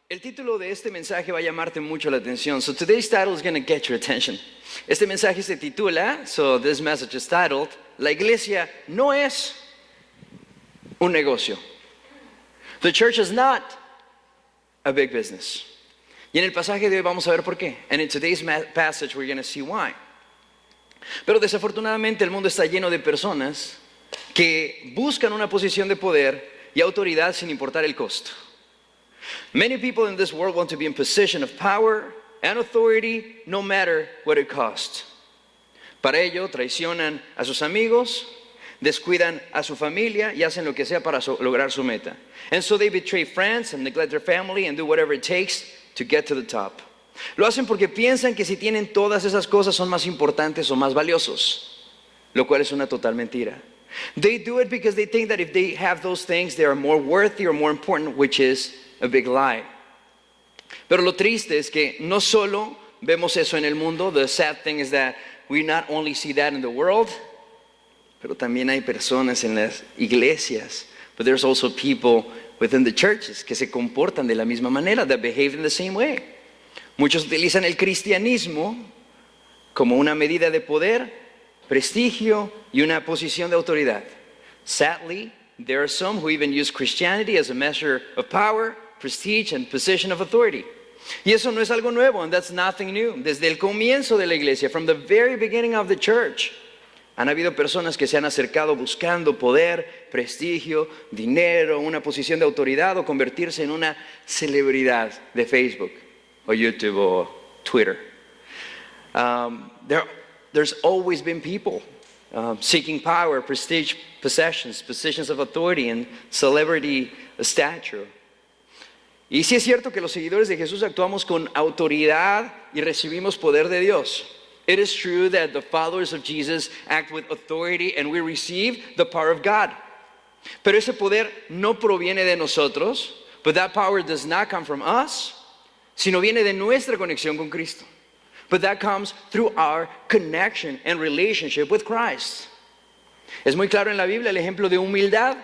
El título de este mensaje va a llamarte mucho la atención. So today's title is going to get your attention. Este mensaje se titula, so this message is titled, La iglesia no es un negocio. The church is not a big business. Y en el pasaje de hoy vamos a ver por qué. And in today's passage we're going to see why. Pero desafortunadamente el mundo está lleno de personas que buscan una posición de poder y autoridad sin importar el costo. Many people in this world want to be in position of power and authority no matter what it costs. Para ello traicionan a sus amigos, descuidan a su familia y hacen lo que sea para lograr su meta. And so they betray friends and neglect their family and do whatever it takes to get to the top. Lo hacen porque piensan que si tienen todas esas cosas son más importantes o más valiosos, lo cual es una total mentira. They do it because they think that if they have those things, they are more worthy or more important, which is a big lie. Pero lo triste es que no solo vemos eso en el mundo. The sad thing is that we not only see that in the world, pero también hay personas en las iglesias, but there's also people within the churches que se comportan de la misma manera, that behave in the same way. Muchos utilizan el cristianismo como una medida de poder, prestigio y una posición de autoridad. Sadly, there are some who even use Christianity as a measure of power, prestige and position of authority. Y eso no es algo nuevo, and that's nothing new. Desde el comienzo de la iglesia, from the very beginning of the church, han habido personas que se han acercado buscando poder, prestigio, dinero, una posición de autoridad o convertirse en una celebridad de Facebook o YouTube o Twitter. There's always been people seeking power, prestige, possessions, positions of authority and celebrity stature. Y sí es cierto que los seguidores de Jesús actuamos con autoridad y recibimos poder de Dios. It is true that the followers of Jesus act with authority and we receive the power of God. Pero ese poder no proviene de nosotros, but that power does not come from us, sino viene de nuestra conexión con Cristo. But that comes through our connection and relationship with Christ. Es muy claro en la Biblia el ejemplo de humildad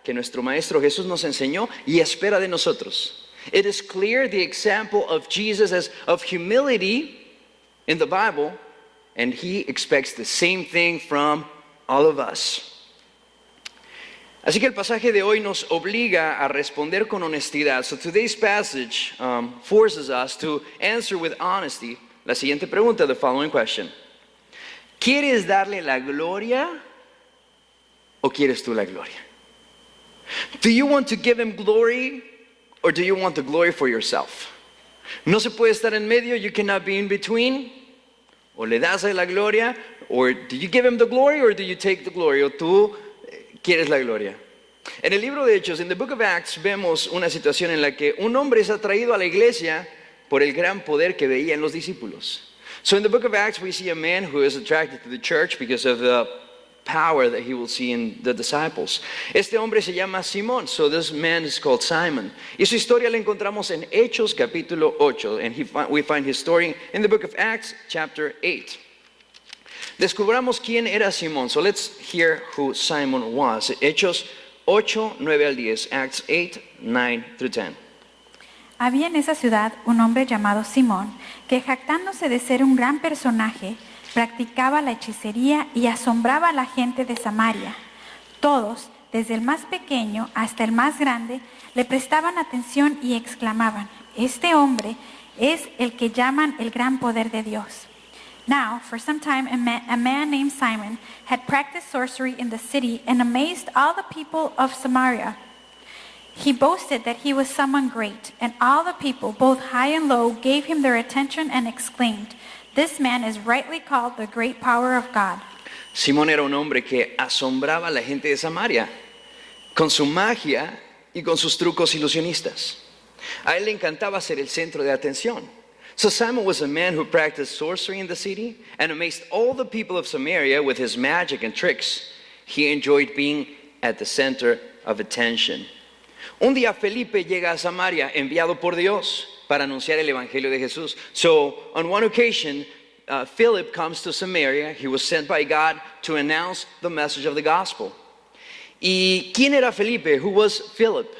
que nuestro Maestro Jesús nos enseñó y espera de nosotros. It is clear the example of Jesus as of humility in the Bible, and he expects the same thing from all of us. Así que el pasaje de hoy nos obliga a responder con honestidad. So today's passage forces us to answer with honesty la siguiente pregunta, the following question. ¿Quieres darle la gloria o quieres tú la gloria? Do you want to give him glory or do you want the glory for yourself? No se puede estar en medio. You cannot be in between. O le das a la gloria, or do you give him the glory or do you take the glory? O tú quieres la gloria. En el libro de Hechos, in the book of Acts, vemos una situación en la que un hombre es atraído a la iglesia por el gran poder que veía en los discípulos. So in the book of Acts we see a man who is attracted to the church because of the power that he will see in the disciples. Este hombre se llama Simón, so this man is called Simon. Y su historia la encontramos en Hechos capítulo 8, and we find his story in the book of Acts chapter 8. Descubramos quién era Simón, so let's hear who Simon was. Hechos 8, 9 al 10, Acts 8, 9 through 10. Había en esa ciudad un hombre llamado Simón, que jactándose de ser un gran personaje, practicaba la hechicería y asombraba a la gente de Samaria. Todos, desde el más pequeño hasta el más grande, le prestaban atención y exclamaban, este hombre es el que llaman el gran poder de Dios. Now, for some time, a man named Simon had practiced sorcery in the city and amazed all the people of Samaria. He boasted that he was someone great, and all the people, both high and low, gave him their attention and exclaimed, this man is rightly called the great power of God. Simón era un hombre que asombraba a la gente de Samaria con su magia y con sus trucos ilusionistas. A él le encantaba ser el centro de atención. So Simon was a man who practiced sorcery in the city and amazed all the people of Samaria with his magic and tricks. He enjoyed being at the center of attention. Un día Felipe llega a Samaria enviado por Dios para anunciar el evangelio de Jesús. So on one occasion, Philip comes to Samaria. He was sent by God to announce the message of the gospel. ¿Y quién era Felipe? Who was Philip?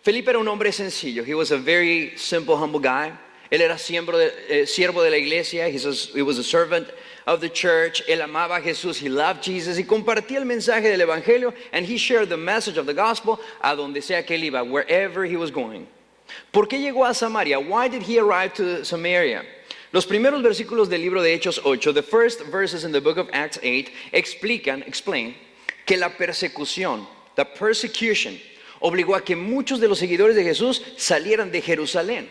Felipe era un hombre sencillo. He was a very simple, humble guy. Él era siervo de la iglesia. He was a servant of the church. Él amaba a Jesús. He loved Jesus. Y compartía el mensaje del evangelio. And he shared the message of the gospel a donde sea que él iba, wherever he was going. ¿Por qué llegó a Samaria? Why did he arrive to Samaria? Los primeros versículos del libro de Hechos 8, the first verses in the book of Acts 8, explain que la persecución, the persecution, obligó a que muchos de los seguidores de Jesús salieran de Jerusalén.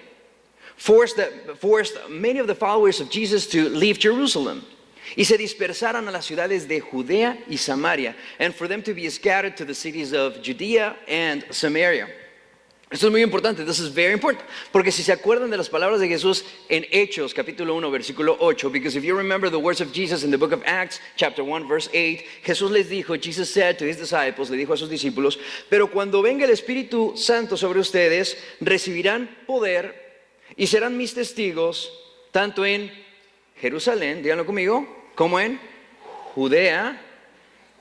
Forced many of the followers of Jesus to leave Jerusalem. Y se dispersaran a las ciudades de Judea y Samaria. And for them to be scattered to the cities of Judea and Samaria. Esto es muy importante, this is very important. Porque si se acuerdan de las palabras de Jesús en Hechos, capítulo 1, versículo 8, because if you remember the words of Jesus in the book of Acts, chapter 1, verse 8, Jesús les dijo, Jesus said to his disciples, le dijo a sus discípulos, pero cuando venga el Espíritu Santo sobre ustedes, recibirán poder y serán mis testigos, tanto en Jerusalén, díganlo conmigo, como en Judea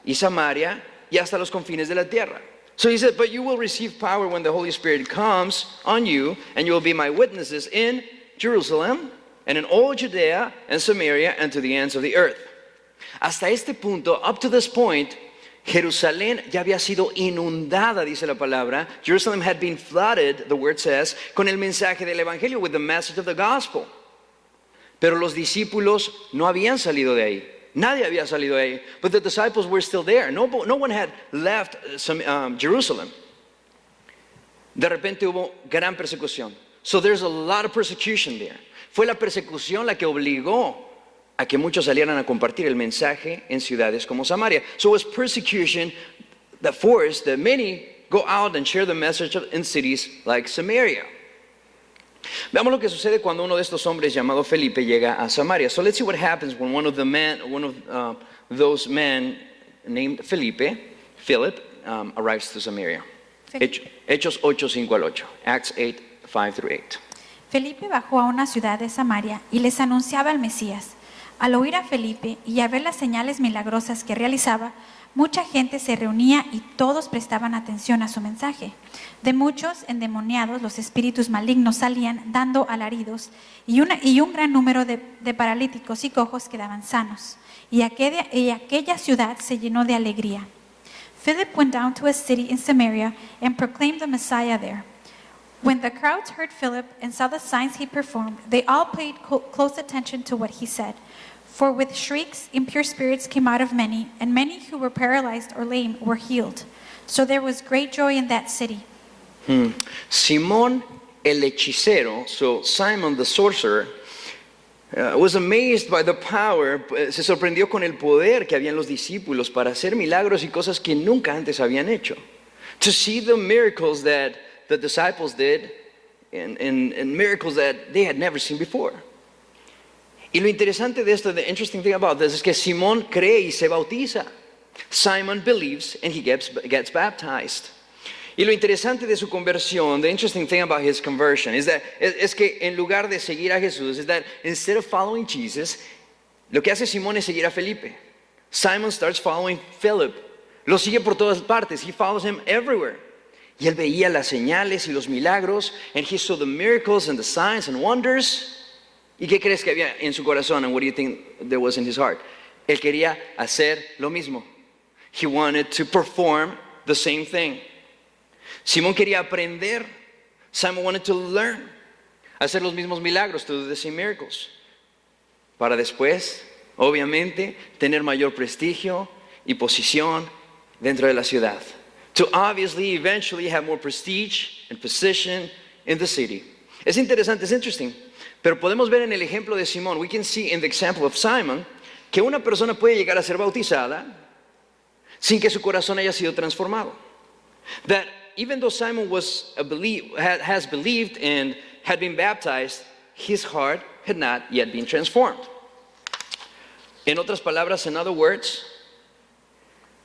y Samaria y hasta los confines de la tierra. So he said, but you will receive power when the Holy Spirit comes on you, and you will be my witnesses in Jerusalem, and in all Judea and Samaria, and to the ends of the earth. Hasta este punto, up to this point, Jerusalén ya había sido inundada, dice la palabra. Jerusalem had been flooded, the word says, con el mensaje del evangelio, with the message of the gospel. Pero los discípulos no habían salido de ahí. Nadie había salido de ahí. But the disciples were still there. No one had left Jerusalem. De repente hubo gran persecución. So there's a lot of persecution there. Fue la persecución la que obligó a que muchos salieran a compartir el mensaje en ciudades como Samaria. So it was persecution that forced that many go out and share the message in cities like Samaria. Veamos lo que sucede cuando uno de estos hombres llamado Felipe llega a Samaria. So let's see what happens when one of those men named Philip, arrives to Samaria. Hechos 8, 5 al 8. Acts 8, 5 through 8. Felipe bajó a una ciudad de Samaria y les anunciaba al Mesías. Al oír a Felipe y a ver las señales milagrosas que realizaba, mucha gente se reunía y todos prestaban atención a su mensaje. De muchos endemoniados los espíritus malignos salían dando alaridos y un gran número de paralíticos y cojos quedaban sanos. Y aquella ciudad se llenó de alegría. Philip went down to a city in Samaria and proclaimed the Messiah there. When the crowds heard Philip and saw the signs he performed, they all paid close attention to what he said. For with shrieks, impure spirits came out of many, and many who were paralyzed or lame were healed. So there was great joy in that city. Simón el hechicero, so Simon the sorcerer, was amazed by the power, se sorprendió con el poder que había en los discípulos para hacer milagros y cosas que nunca antes habían hecho. To see the miracles that the disciples did and miracles that they had never seen before. Y lo interesante de esto, the interesting thing about this, es que Simón cree y se bautiza. Simon believes and he gets baptized. Y lo interesante de su conversión, the interesting thing about his conversion, es que en lugar de seguir a Jesús, is that instead of following Jesus, lo que hace Simón es seguir a Felipe. Simon starts following Philip. Lo sigue por todas partes. He follows him everywhere. Y él veía las señales y los milagros, and he saw the miracles and the signs and wonders. ¿Y qué crees que había en su corazón? And what do you think there was in his heart? Él quería hacer lo mismo. He wanted to perform the same thing. Simón quería aprender. Simon wanted to learn. Hacer los mismos milagros, to do the same miracles. Para después, obviamente, tener mayor prestigio y posición dentro de la ciudad. To obviously, eventually have more prestige and position in the city. Es interesante, es interesting. Pero podemos ver en el ejemplo de Simón, we can see in the example of Simon, que una persona puede llegar a ser bautizada sin que su corazón haya sido transformado. That even though Simon has believed and had been baptized, his heart had not yet been transformed. En otras palabras, in other words,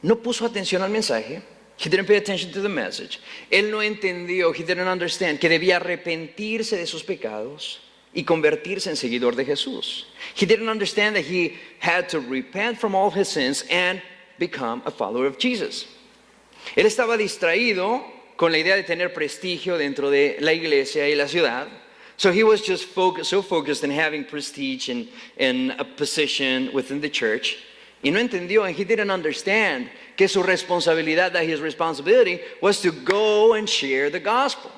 no puso atención al mensaje. He didn't pay attention to the message. Él no entendió, he didn't understand, que debía arrepentirse de sus pecados y convertirse en seguidor de Jesús. He didn't understand that he had to repent from all his sins and become a follower of Jesus. Él estaba distraído con la idea de tener prestigio dentro de la iglesia y la ciudad. So he was just so focused on having prestige and a position within the church. Y no entendió, and he didn't understand que su responsabilidad, that his responsibility was to go and share the gospel.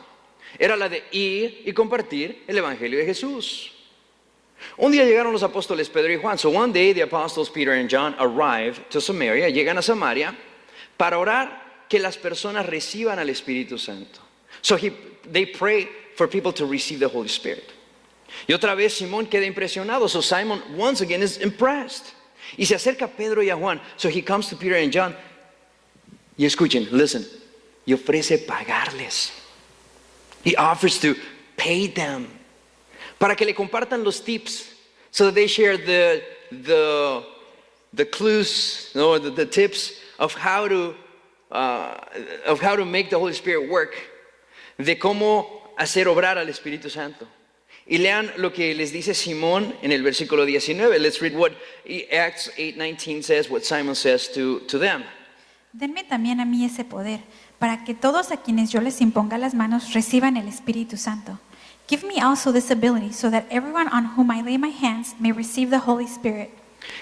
Era la de ir y compartir el evangelio de Jesús. Un día llegaron los apóstoles Pedro y Juan. So one day the apostles Peter and John arrive to Samaria, llegan a Samaria para orar que las personas reciban al Espíritu Santo. So they pray for people to receive the Holy Spirit. Y otra vez Simón queda impresionado. So Simon once again is impressed. Y se acerca a Pedro y a Juan. So he comes to Peter and John. Y escuchen, listen. Y ofrece pagarles. He offers to pay them. Para que le compartan los tips. So that they share the clues, no, the tips of how to make the Holy Spirit work. De cómo hacer obrar al Espíritu Santo. Y lean lo que les dice Simón en el versículo 19. Let's read what Acts 8:19 says, what Simon says to them. Denme también a mí ese poder, para que todos a quienes yo les imponga las manos reciban el Espíritu Santo. Give me also this ability, so that everyone on whom I lay my hands may receive the Holy Spirit.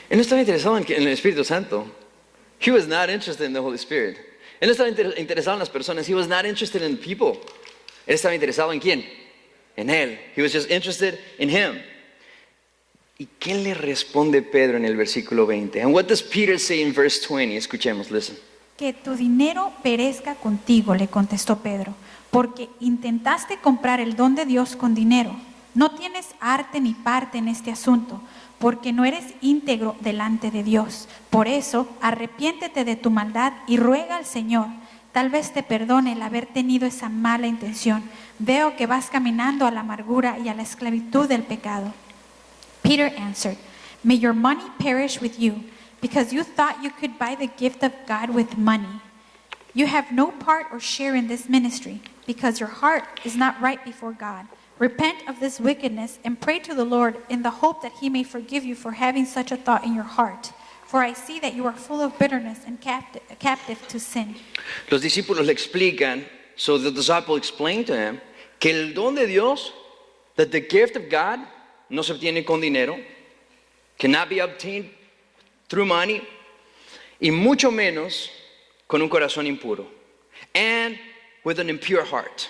Él no estaba interesado en el Espíritu Santo. He was not interested in the Holy Spirit. Él no estaba interesado en las personas. He was not interested in people. Él estaba interesado en quién? En él. He was just interested in him. ¿Y qué le responde Pedro en el versículo 20? And what does Peter say in verse 20? Escuchemos, listen. Que tu dinero perezca contigo, le contestó Pedro, porque intentaste comprar el don de Dios con dinero. No tienes arte ni parte en este asunto, porque no eres íntegro delante de Dios. Por eso, arrepiéntete de tu maldad y ruega al Señor. Tal vez te perdone el haber tenido esa mala intención. Veo que vas caminando a la amargura y a la esclavitud del pecado. Peter answered, may your money perish with you, because you thought you could buy the gift of God with money. You have no part or share in this ministry, because your heart is not right before God. Repent of this wickedness and pray to the Lord in the hope that He may forgive you for having such a thought in your heart. For I see that you are full of bitterness and captive to sin. Los discípulos le explican, so the disciple explained to him, que el don de Dios, that the gift of God, no se obtiene con dinero, cannot be obtained through money, y mucho menos con un corazón impuro, and with an impure heart.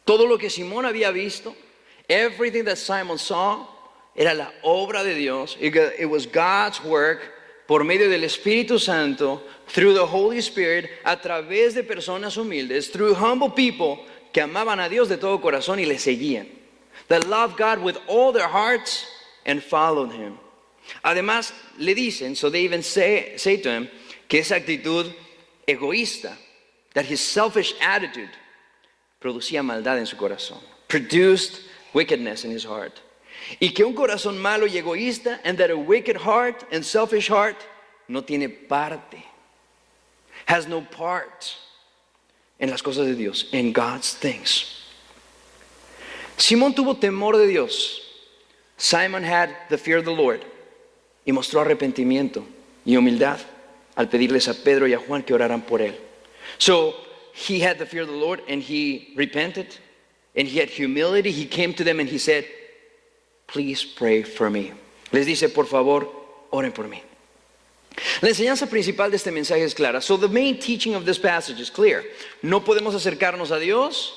Todo lo que Simón había visto, everything that Simon saw, era la obra de Dios. It was God's work por medio del Espíritu Santo, through the Holy Spirit, a través de personas humildes, through humble people que amaban a Dios de todo corazón y le seguían. That loved God with all their hearts and followed Him. Además, le dicen, so they even say to him, que esa actitud egoísta, that his selfish attitude, producía maldad en su corazón, produced wickedness in his heart. Y que un corazón malo y egoísta, and that a wicked heart and selfish heart, no tiene parte, has no part en las cosas de Dios, in God's things. Simón tuvo temor de Dios. Simon had the fear of the Lord. Y mostró arrepentimiento y humildad al pedirles a Pedro y a Juan que oraran por él. So he had the fear of the Lord and he repented and he had humility. He came to them and he said, please pray for me. Les dice, por favor, oren por mí. La enseñanza principal de este mensaje es clara. So the main teaching of this passage is clear. No podemos acercarnos a Dios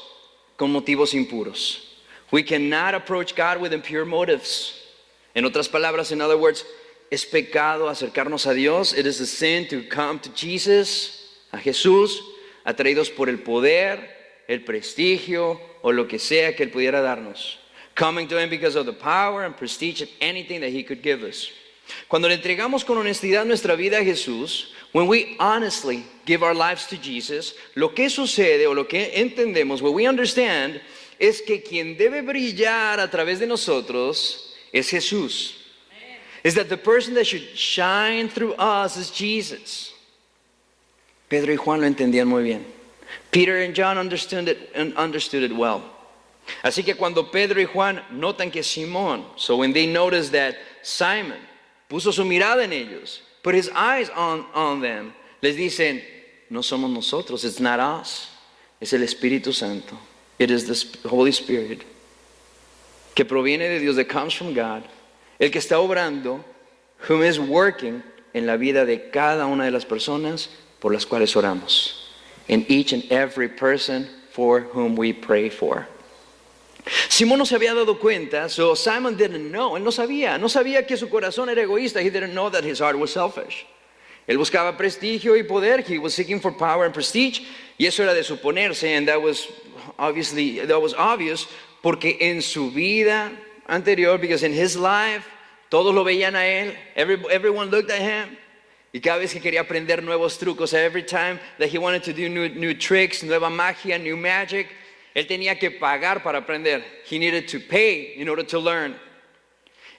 con motivos impuros. We cannot approach God with impure motives. En otras palabras, in other words, es pecado acercarnos a Dios. It is a sin to come to Jesus, a Jesús, atraídos por el poder, el prestigio o lo que sea que Él pudiera darnos. Coming to Him because of the power and prestige of anything that He could give us. Cuando le entregamos con honestidad nuestra vida a Jesús, when we honestly give our lives to Jesus, lo que sucede o lo que entendemos, what we understand, es que quien debe brillar a través de nosotros es Jesús. Is that the person that should shine through us is Jesus. Pedro y Juan lo entendían muy bien. Peter and John understood it well. Así que cuando Pedro y Juan notan que Simón, so when they notice that Simon puso su mirada en ellos, put his eyes on them, les dicen, no somos nosotros, it's not us. es el Espíritu Santo. It is the Holy Spirit, que proviene de Dios, that comes from God, el que está obrando, whom is working en la vida de cada una de las personas por las cuales oramos. In each and every person for whom we pray for. Simón no se había dado cuenta, so Simon didn't know. Él no sabía que su corazón era egoísta. He didn't know that his heart was selfish. Él buscaba prestigio y poder. He was seeking for power and prestige. Y eso era de suponerse, and that was obvious, porque en su vida anterior, because in his life, todos lo veían a él. Everyone looked at him. Y cada vez que quería aprender nuevos trucos, every time that he wanted to do new tricks, nueva magia, new magic, él tenía que pagar para aprender. He needed to pay in order to learn.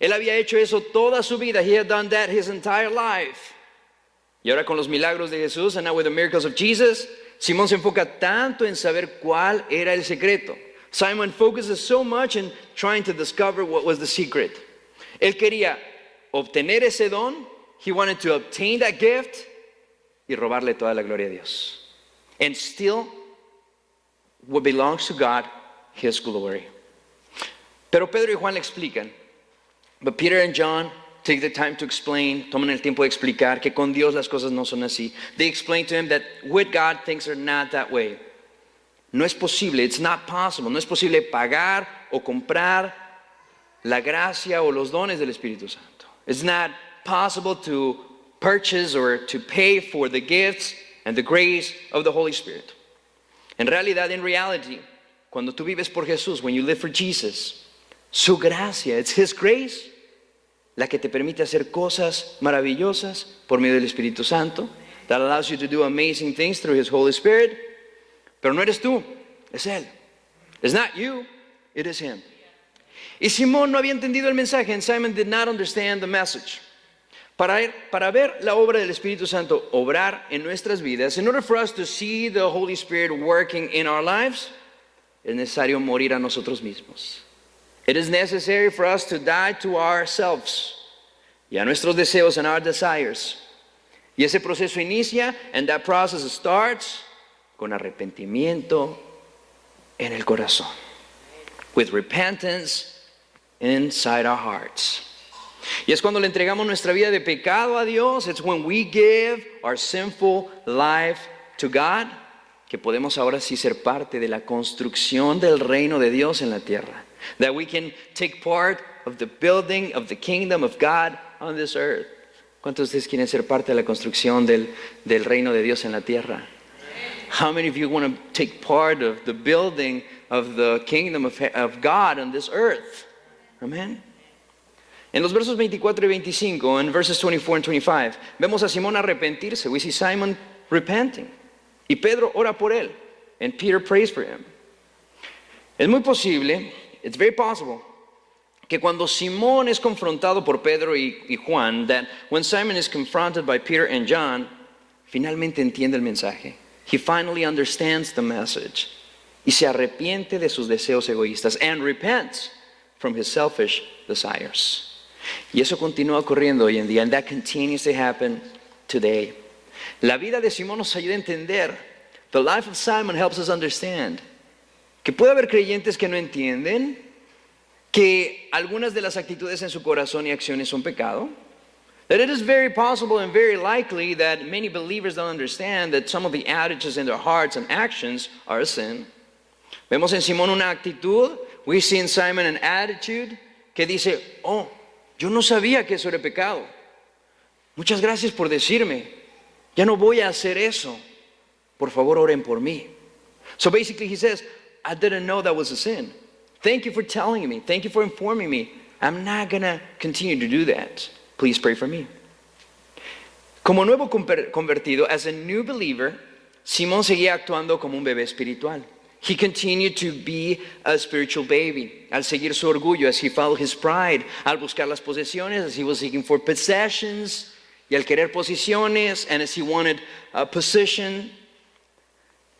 Él había hecho eso toda su vida. He had done that his entire life. Y ahora con los milagros de Jesús, and now with the miracles of Jesus, Simón se enfoca tanto en saber cuál era el secreto. Simon focuses so much in trying to discover what was the secret. Él quería obtener ese don. He wanted to obtain that gift y robarle toda la gloria a Dios. And still, what belongs to God, His glory. Pero Pedro y Juan le explican. But Peter and John take the time to explain, toman el tiempo de explicar que con Dios las cosas no son así. They explain to him that with God things are not that way. No es posible, it's not possible. No es posible pagar o comprar la gracia o los dones del Espíritu Santo. It's not possible to purchase or to pay for the gifts and the grace of the Holy Spirit. En realidad, in reality, cuando tú vives por Jesús, when you live for Jesus, su gracia, it's His grace, la que te permite hacer cosas maravillosas por medio del Espíritu Santo, that allows you to do amazing things through His Holy Spirit. Pero no eres tú, es Él. It's not you, it is Him. Y Simón no había entendido el mensaje, and Simon did not understand the message. Para ver la obra del Espíritu Santo obrar en nuestras vidas, in order for us to see the Holy Spirit working in our lives, es necesario morir a nosotros mismos. It is necessary for us to die to ourselves y a nuestros deseos and our desires. Y ese proceso inicia, and that process starts con arrepentimiento en el corazón. With repentance inside our hearts. Y es cuando le entregamos nuestra vida de pecado a Dios. It's when we give our sinful life to God, que podemos ahora sí ser parte de la construcción del reino de Dios en la tierra. That we can take part of the building of the kingdom of God on this earth. ¿Cuántos de ustedes quieren ser parte de la construcción del reino de Dios en la tierra? How many of you want to take part of the building of the kingdom of God on this earth? Amen. En los versos 24 y 25, en verses 24 and 25, vemos a Simón arrepentirse. We see Simon repenting. Y Pedro ora por él. And Peter prays for him. Es muy posible, it's very possible, que cuando Simón es confrontado por Pedro y Juan, that when Simon is confronted by Peter and John, finalmente entiende el mensaje. He finally understands the message. Y se arrepiente de sus deseos egoístas. And repents from his selfish desires. Y eso continúa ocurriendo hoy en día, and that continues to happen today. La vida de Simón nos ayuda a entender. The life of Simon helps us understand que puede haber creyentes que no entienden que algunas de las actitudes en su corazón y acciones son pecado. That it is very possible and very likely that many believers don't understand that some of the attitudes in their hearts and actions are a sin. Vemos en Simón una actitud. We see in Simon an attitude que dice, oh, yo no sabía que eso era pecado. Muchas gracias por decirme. Ya no voy a hacer eso. Por favor, oren por mí. So basically he says, I didn't know that was a sin. Thank you for telling me. Thank you for informing me. I'm not going to continue to do that. Please pray for me. Como nuevo convertido, as a new believer, Simón seguía actuando como un bebé espiritual. He continued to be a spiritual baby. Al seguir su orgullo, as he followed his pride. Al buscar las posesiones, as he was seeking for possessions. Y al querer posiciones, and as he wanted a position.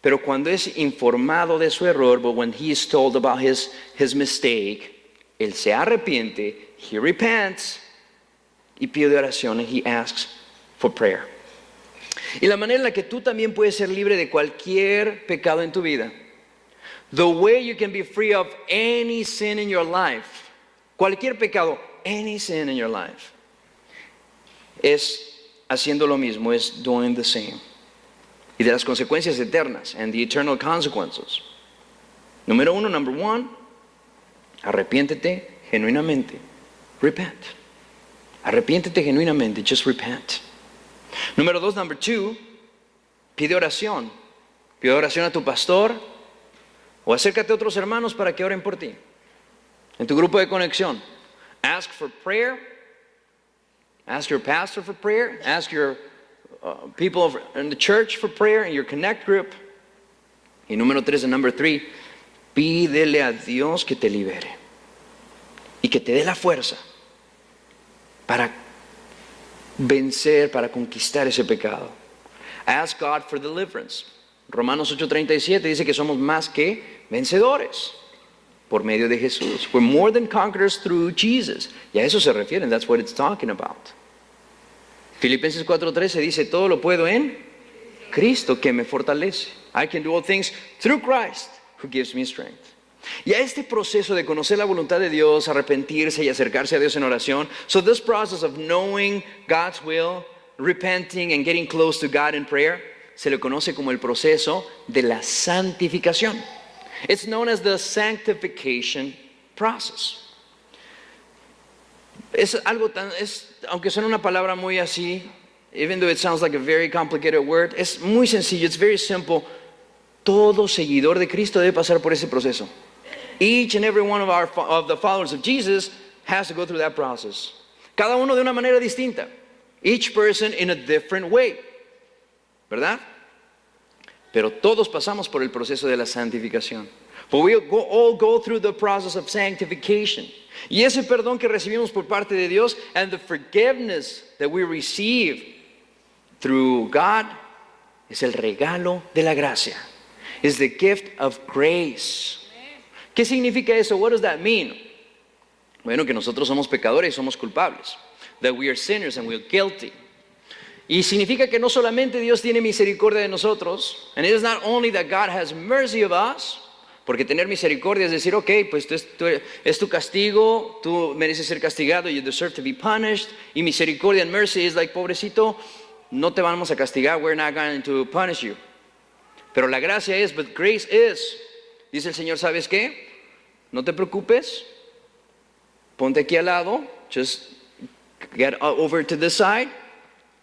Pero cuando es informado de su error, but when he is told about his mistake, él se arrepiente, he repents, y pide oración, and he asks for prayer. Y la manera en la que tú también puedes ser libre de cualquier pecado en tu vida. The way you can be free of any sin in your life. Cualquier pecado, any sin in your life. Es haciendo lo mismo, es doing the same. Y de las consecuencias eternas, and the eternal consequences. Número uno, number one, arrepiéntete genuinamente. Repent. Arrepiéntete genuinamente, just repent. Número dos, number two, pide oración. Pide oración a tu pastor o acércate a otros hermanos para que oren por ti. En tu grupo de conexión. Ask for prayer. Ask your pastor for prayer. Ask your people in the church for prayer in your connect group. Y número tres, and number three, pídele a Dios que te libere y que te dé la fuerza para vencer, para conquistar ese pecado. Ask God for deliverance. Romanos 8:37 dice que somos más que vencedores por medio de Jesús. We're more than conquerors through Jesus. Y a eso se refieren, that's what it's talking about. Filipenses 4:13 dice, todo lo puedo en Cristo que me fortalece. I can do all things through Christ who gives me strength. Y a este proceso de conocer la voluntad de Dios, arrepentirse y acercarse a Dios en oración, so this process of knowing God's will, repenting and getting close to God in prayer, se le conoce como el proceso de la santificación. It's known as the sanctification process. Es algo tan, aunque suene una palabra muy así, even though it sounds like a very complicated word, es muy sencillo, it's very simple. Todo seguidor de Cristo debe pasar por ese proceso. Each and every one of the followers of Jesus has to go through that process. Cada uno de una manera distinta. Each person in a different way. ¿Verdad? Pero todos pasamos por el proceso de la santificación. But we all go through the process of sanctification. Y ese perdón que recibimos por parte de Dios and the forgiveness that we receive through God es el regalo de la gracia. Is the gift of grace. ¿Qué significa eso? What does that mean? Bueno, que nosotros somos pecadores y somos culpables. That we are sinners and we are guilty. Y significa que no solamente Dios tiene misericordia de nosotros, and it is not only that God has mercy of us, porque tener misericordia es decir, ok, pues es tu castigo, tú mereces ser castigado, you deserve to be punished, y misericordia and mercy is like, pobrecito, no te vamos a castigar, we're not going to punish you. Pero la gracia es, but grace is, dice el Señor, ¿sabes qué? No te preocupes, ponte aquí al lado, just get over to this side,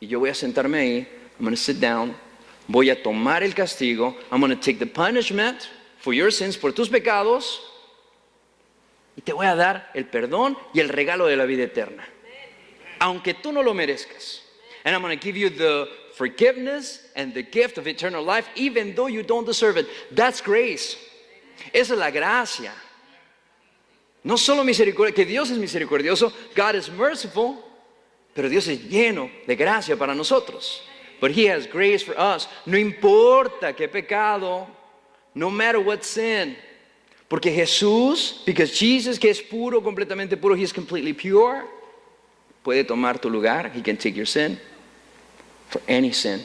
y yo voy a sentarme ahí, I'm going to sit down, voy a tomar el castigo, I'm going to take the punishment for your sins, por tus pecados, y te voy a dar el perdón y el regalo de la vida eterna, aunque tú no lo merezcas. And I'm going to give you the forgiveness and the gift of eternal life, even though you don't deserve it. That's grace. Esa es la gracia. No solo misericordia, que Dios es misericordioso, God is merciful, pero Dios es lleno de gracia para nosotros. But He has grace for us. No importa qué pecado, no matter what sin. Porque Jesús, because Jesus, que es puro, completamente puro, He is completely pure, puede tomar tu lugar. He can take your sin for any sin.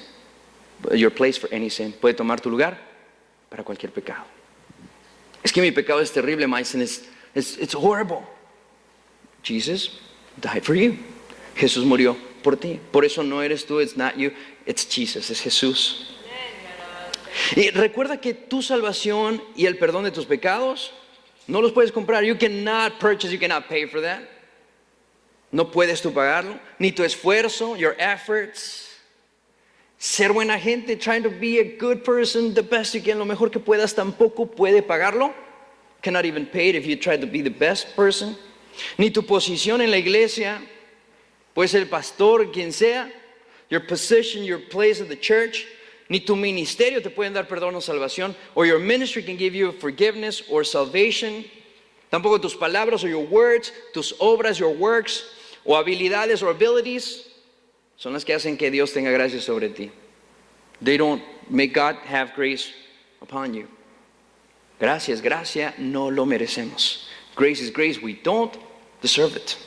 Your place for any sin. Puede tomar tu lugar para cualquier pecado. Es que mi pecado es terrible, my sin it's horrible. Jesus died for you. Jesús murió por ti. Por eso no eres tú, it's not you, it's Jesus, es Jesús. Y recuerda que tu salvación y el perdón de tus pecados no los puedes comprar. You cannot purchase, you cannot pay for that. No puedes tú pagarlo, ni tu esfuerzo, your efforts. Ser buena gente, trying to be a good person, the best you can, lo mejor que puedas, tampoco puede pagarlo. Cannot even pay it if you try to be the best person. Ni tu posición en la iglesia, puede ser el pastor, quien sea, your position, your place in the church, ni tu ministerio te pueden dar perdón o salvación, or your ministry can give you forgiveness or salvation. Tampoco tus palabras or your words, tus obras, your works, o habilidades or abilities, son las que hacen que Dios tenga gracia sobre ti. They don't make God have grace upon you. Gracia es gracia, no lo merecemos. Grace is grace, we don't deserve it.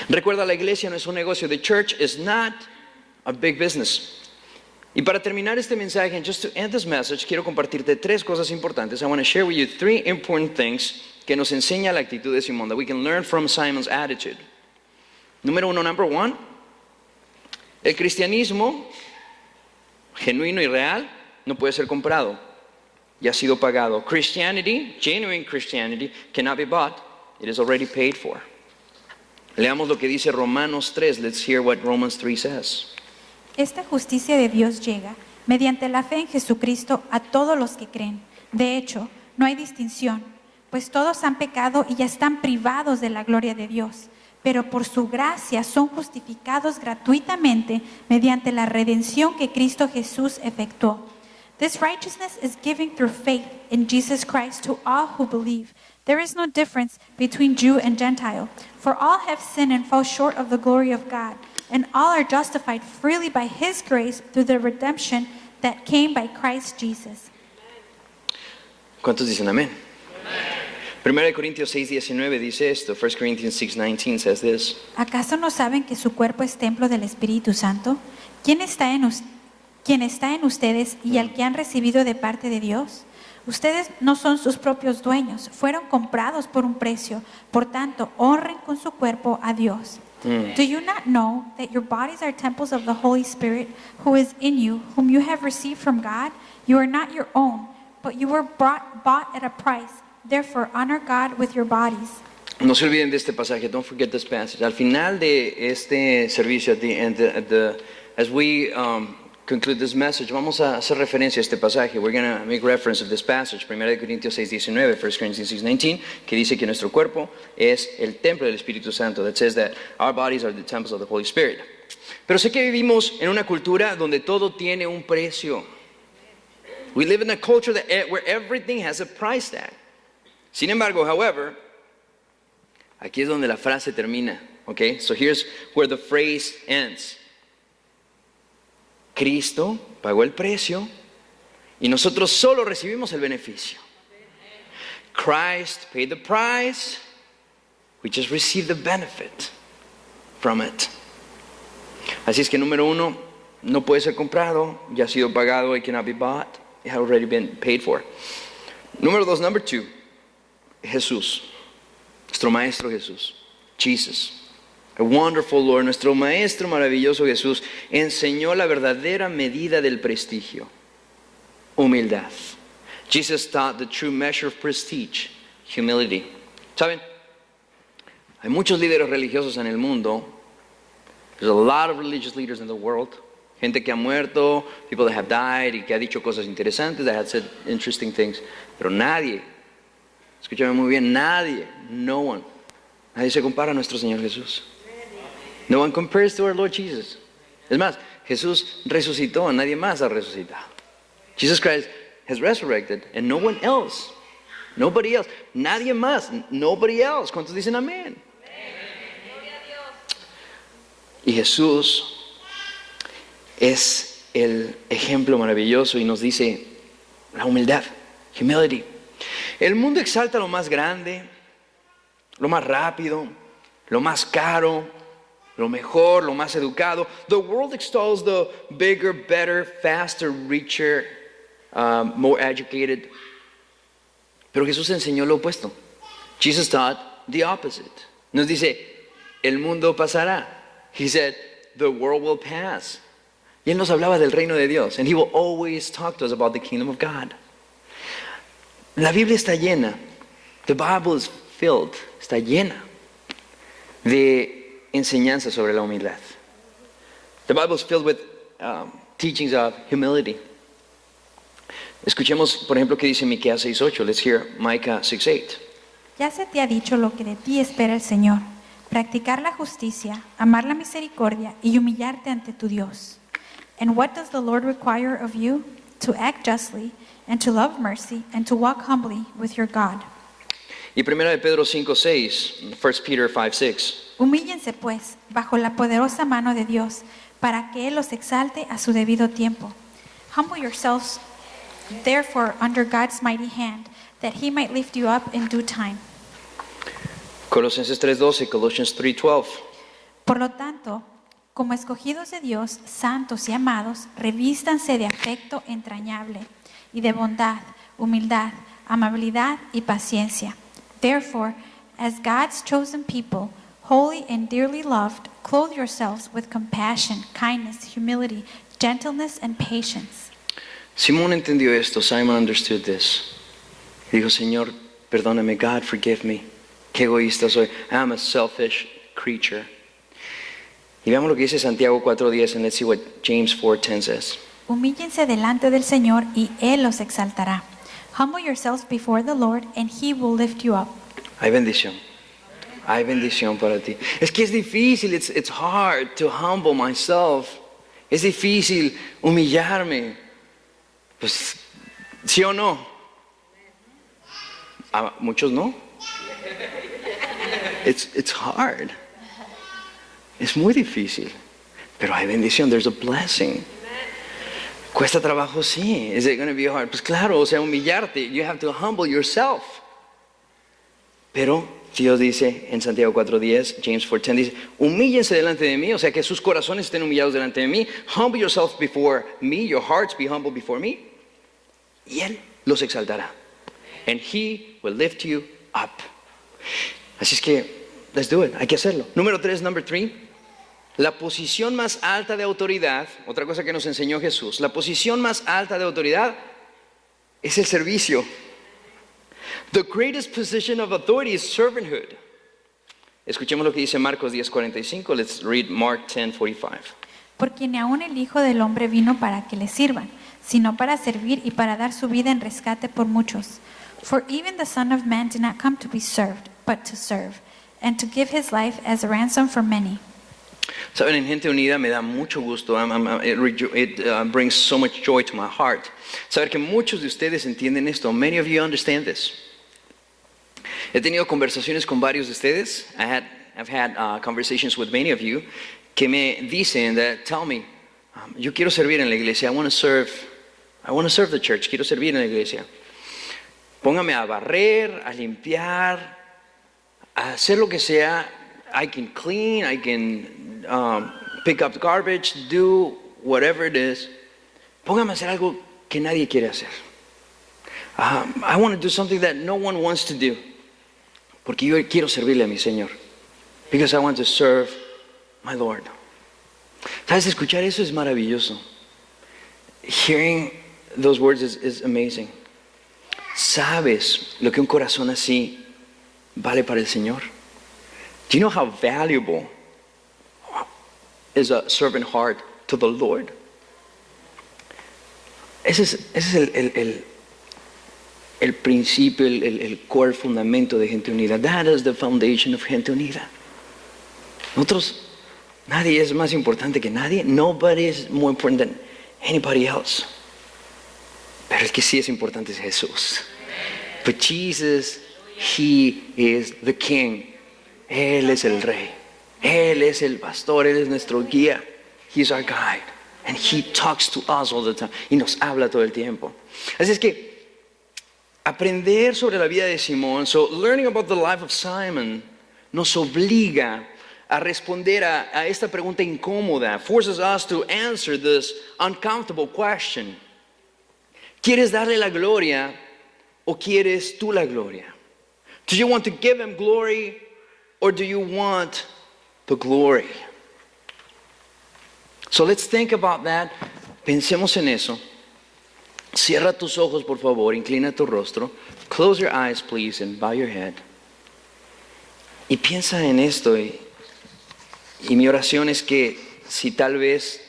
Recuerda, la iglesia no es un negocio. The church is not a big business. Y para terminar este mensaje, and just to end this message, quiero compartirte tres cosas importantes. I want to share with you three important things que nos enseña la actitud de Simón, that we can learn from Simon's attitude. Número uno, number one, el cristianismo genuino y real no puede ser comprado, ya ha sido pagado. Christianity, genuine Christianity, cannot be bought, it is already paid for. Leamos lo que dice Romanos 3, let's hear what Romans 3 says. Esta justicia de Dios llega mediante la fe en Jesucristo a todos los que creen. De hecho, no hay distinción, pues todos han pecado y ya están privados de la gloria de Dios, pero por su gracia son justificados gratuitamente mediante la redención que Cristo Jesús efectuó. This righteousness is given through faith in Jesus Christ to all who believe. There is no difference between Jew and Gentile, for all have sinned and fall short of the glory of God, and all are justified freely by His grace through the redemption that came by Christ Jesus. ¿Cuántos dicen amén? Primera de Corintios 6:19 dice esto. 1 Corinthians 6:19 says this. ¿Acaso no saben que su cuerpo es templo del Espíritu Santo? ¿Quién está en ustedes y al que han recibido de parte de Dios? Ustedes no son sus propios dueños, fueron comprados por un precio. Por tanto, honren con su cuerpo a Dios. Do you not know that your bodies are temples of the Holy Spirit who is in you, whom you have received from God? You are not your own, but you were bought at a price. Therefore, honor God with your bodies. No se olviden de este pasaje. Don't forget this passage. Al final de este servicio, as we conclude this message, vamos a hacer referencia a este pasaje. We're going to make reference of this passage. 1 Corintios 6:19, 1 Corinthians 6:19, que dice que nuestro cuerpo es el templo del Espíritu Santo. That says that our bodies are the temples of the Holy Spirit. Pero sé que vivimos en una cultura donde todo tiene un precio. We live in a culture where everything has a price tag. Sin embargo, however, aquí es donde la frase termina. Okay? So here's where the phrase ends. Cristo pagó el precio y nosotros solo recibimos el beneficio. Christ paid the price, we just receive the benefit from it. Así es que número uno, no puede ser comprado, ya ha sido pagado, it cannot be bought, it has already been paid for. Número dos, number two, Jesús, nuestro Maestro Jesús, Jesus. A wonderful Lord, nuestro Maestro maravilloso Jesús, enseñó la verdadera medida del prestigio, humildad. Jesus taught the true measure of prestige, humility. ¿Saben? Hay muchos líderes religiosos en el mundo. There's a lot of religious leaders in the world. Gente que ha muerto, people that have died y que ha dicho cosas interesantes, that have said interesting things. Pero nadie, escúchame muy bien, nadie se compara a nuestro Señor Jesús. No one compares to our Lord Jesus. Es más, Jesús resucitó, nadie más ha resucitado. Jesus Christ has resurrected and no one else. Nobody else. Nadie más. Nobody else. ¿Cuántos dicen amén? Y Jesús es el ejemplo maravilloso y nos dice la humildad, humility. El mundo exalta lo más grande, lo más rápido, lo más caro, lo mejor, lo más educado. The world extols the bigger, better, faster, richer, more educated. Pero Jesús enseñó lo opuesto. Jesus taught the opposite. Nos dice, el mundo pasará. He said, the world will pass. Y Él nos hablaba del reino de Dios. And He will always talk to us about the kingdom of God. La Biblia está llena. The Bible is filled. Está llena de enseñanza sobre la humildad. The Bible is filled with teachings of humility. Escuchemos, por ejemplo, qué dice Miqueas 6:8. Let's hear Micah 6:8. Ya se te ha dicho lo que de ti espera el Señor, practicar la justicia, amar la misericordia y humillarte ante tu Dios. And what does the Lord require of you? To act justly, and to love mercy, and to walk humbly with your God. Y 1 de Pedro 5:6, 1 Peter 5:6. Humíllense pues bajo la poderosa mano de Dios, para que Él los exalte a su debido tiempo. Humble yourselves therefore under God's mighty hand, that He might lift you up in due time. Colosenses 3:12, Colossians 3:12. Por lo tanto, Como escogidos de Dios, santos y amados, revístanse de afecto entrañable y de bondad, humildad, amabilidad y paciencia. Therefore, as God's chosen people, holy and dearly loved, clothe yourselves with compassion, kindness, humility, gentleness, and patience. Simón entendió esto. Simon understood this. Dijo, Señor, perdóname. God, forgive me. Qué egoísta soy. I'm a selfish creature. Y veamos lo que dice Santiago 4:10, and let's see what James 4:10 says. Humíllense delante del Señor y Él los exaltará. Humble yourselves before the Lord and He will lift you up. Hay bendición. Hay bendición para ti. Es que es difícil. It's hard to humble myself. Es difícil humillarme. Pues, ¿sí o no? A muchos no. It's hard. Es muy difícil, pero hay bendición. There's a blessing. Cuesta trabajo, sí. Is it going to be hard? Pues claro, o sea, humillarte. You have to humble yourself. Pero Dios dice en Santiago 4:10, James 4:10 dice, humíllense delante de mí, o sea, que sus corazones estén humillados delante de mí. Humble yourself before me, your hearts be humble before me. Y Él los exaltará. And He will lift you up. Así es que, let's do it. Hay que hacerlo. Number 3. La posición más alta de autoridad, otra cosa que nos enseñó Jesús, la posición más alta de autoridad es el servicio. The greatest position of authority is servanthood. Escuchemos lo que dice Marcos 10:45. Let's read Mark 10:45. Porque ni aun el Hijo del Hombre vino para que le sirvan, sino para servir y para dar su vida en rescate por muchos. For even the Son of Man did not come to be served, but to serve, and to give his life as a ransom for many. Saben, en Gente Unida me da mucho gusto. It brings so much joy to my heart. Saber que muchos de ustedes entienden esto. Many of you understand this. He tenido conversaciones con varios de ustedes. I've had conversations with many of you que me dicen that tell me, yo quiero servir en la iglesia. I want to serve the church. Quiero servir en la iglesia. Póngame a barrer, a limpiar, a hacer lo que sea. I can clean, I can pick up garbage, do whatever it is. Póngame a hacer algo que nadie quiere hacer. I want to do something that no one wants to do. Porque yo quiero servirle a mi Señor. Because I want to serve my Lord. ¿Sabes? Escuchar eso es maravilloso. Hearing those words is amazing. ¿Sabes lo que un corazón así vale para el Señor? Do you know how valuable is a servant heart to the Lord? Ese es el principio, el core fundamento de Gente Unida. That is the foundation of Gente Unida. Nosotros, nadie es más importante que nadie. Nobody is more important than anybody else. Pero el que sí es importante es Jesús. But Jesus, He is the King. Él es el Rey. Él es el pastor. Él es nuestro guía. He's our guide. And He talks to us all the time. Y nos habla todo el tiempo. Así es que aprender sobre la vida de Simón, so learning about the life of Simon, nos obliga a responder a esta pregunta incómoda. Forces us to answer this uncomfortable question. ¿Quieres darle la gloria o quieres tú la gloria? Do you want to give Him glory or do you want the glory? So let's think about that. Pensemos en eso. Cierra tus ojos, por favor. Inclina tu rostro. Close your eyes, please, and bow your head. Y piensa en esto. Y mi oración es que si tal vez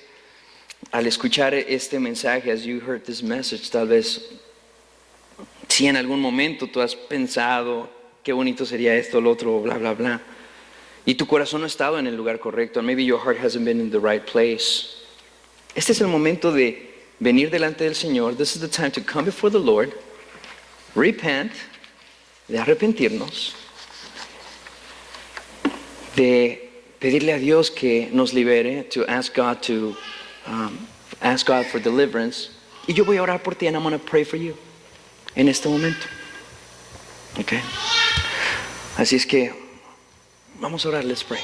al escuchar este mensaje, as you heard this message, tal vez si en algún momento tú has pensado qué bonito sería esto, lo otro, bla, bla, bla, y tu corazón no ha estado en el lugar correcto, and maybe your heart hasn't been in the right place. Este es el momento de venir delante del Señor. This is the time to come before the Lord, repent, de arrepentirnos, de pedirle a Dios que nos libere, to ask God for deliverance. Y yo voy a orar por ti, and I'm going to pray for you en este momento. Okay? Así es que vamos a orar, let's pray.